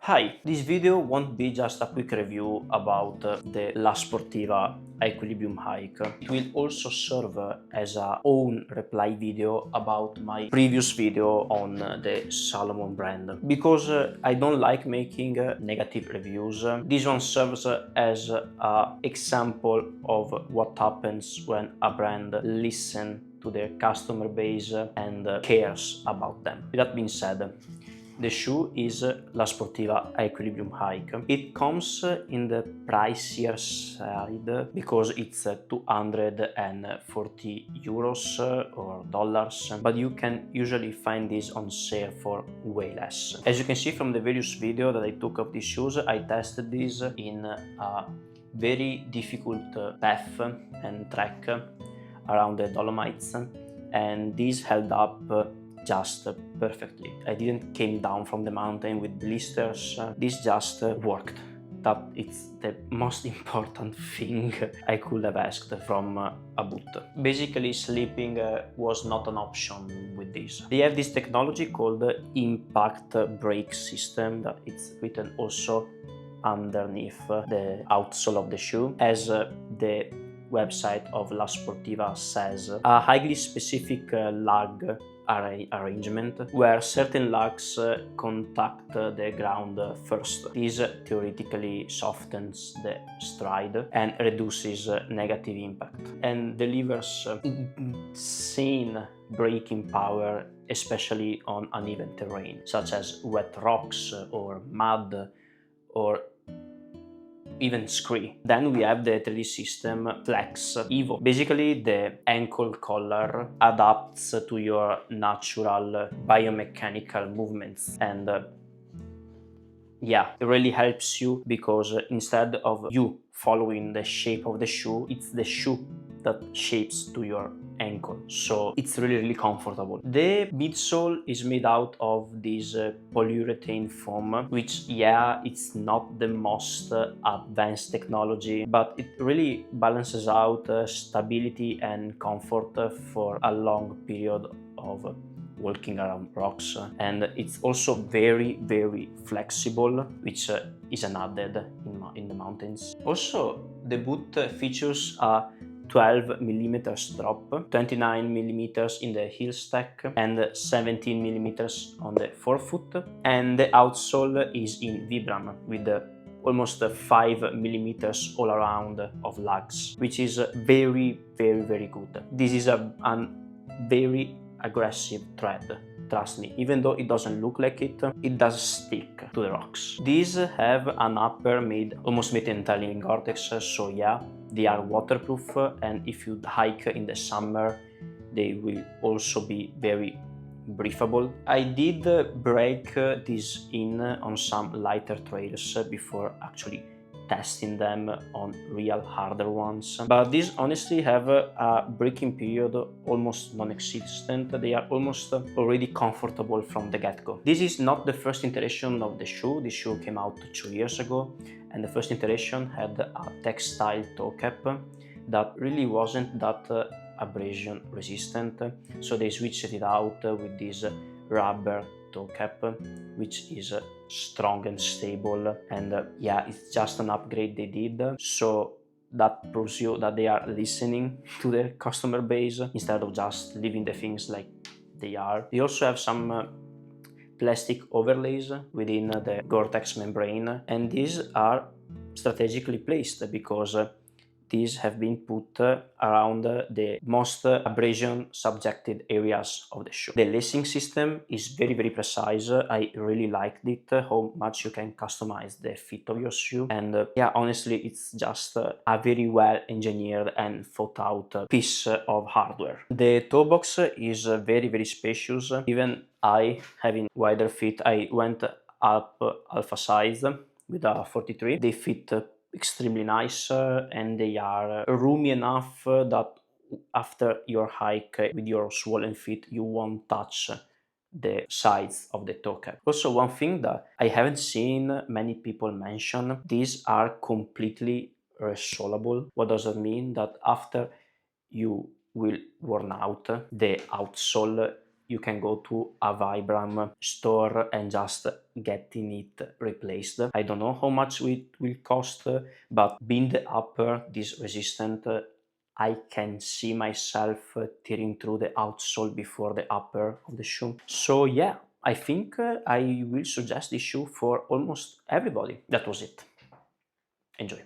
Hi, this video won't be just a quick review about the La Sportiva Aequilibrium hike. It will also serve as a own reply video about my previous video on the Salomon brand. Because I don't like making negative reviews, this one serves as an example of what happens when a brand listens to their customer base and cares about them. With that being said, the shoe is La Sportiva Equilibrium Hike. It comes in the pricier side because it's 240 euros or dollars, but you can usually find this on sale for way less. As you can see from the various video that I took of these shoes, I tested this in a very difficult path and trek around the Dolomites, and this held up just perfectly. I didn't came down from the mountain with blisters. This just worked. That it's the most important thing I could have asked from a boot. Basically, sleeping was not an option with this. They have this technology called impact brake system that it's written also underneath the outsole of the shoe. As the website of La Sportiva says, a highly specific lug arrangement where certain lugs contact the ground first. This theoretically softens the stride and reduces negative impact and delivers insane braking power, especially on uneven terrain such as wet rocks or mud or even scree. Then we have the 3D system Flex Evo. Basically, the ankle collar adapts to your natural biomechanical movements, and yeah, it really helps you because instead of you following the shape of the shoe, it's the shoe that shapes to your ankle, so it's really comfortable. The midsole is made out of this polyurethane foam, which yeah, it's not the most advanced technology, but it really balances out stability and comfort for a long period of walking around rocks, and it's also very flexible, which is an added in the mountains. Also, the boot features a 12mm drop, 29mm in the heel stack, and 17mm on the forefoot, and the outsole is in Vibram with almost 5mm all around of lugs, which is very good. This is a very aggressive thread. Trust me, even though it doesn't look like it, it does stick to the rocks. These have an upper almost made entirely in Gore-Tex, so yeah, they are waterproof, and if you hike in the summer, they will also be very breathable. I did break this in on some lighter trails before actually testing them on real harder ones, but these honestly have a braking period almost non-existent. They are almost already comfortable from the get-go. This is not the first iteration of the shoe. The shoe came out 2 years ago, and the first iteration had a textile toe cap that really wasn't that abrasion resistant, so they switched it out with this rubber toe cap, which is strong and stable, and yeah, it's just an upgrade they did, so that proves you that they are listening to their customer base instead of just leaving the things like they are. They also have some plastic overlays within the Gore-Tex membrane, and these are strategically placed because these have been put around the most abrasion subjected areas of the shoe. The lacing system is very precise. I really liked it, how much you can customize the fit of your shoe, and yeah, honestly, it's just a very well engineered and thought out piece of hardware. The toe box is very spacious. Even I, having wider feet, I went up alpha size with a 43. They fit extremely nice, and they are roomy enough that after your hike with your swollen feet, you won't touch the sides of the toe cap. Also, one thing that I haven't seen many people mention, these are completely resolable. What does that mean? That after you will worn out, the outsole you can go to a Vibram store and just getting it replaced. I don't know how much it will cost, but being the upper, this resistant, I can see myself tearing through the outsole before the upper of the shoe. So yeah, I think I will suggest this shoe for almost everybody. That was it. Enjoy.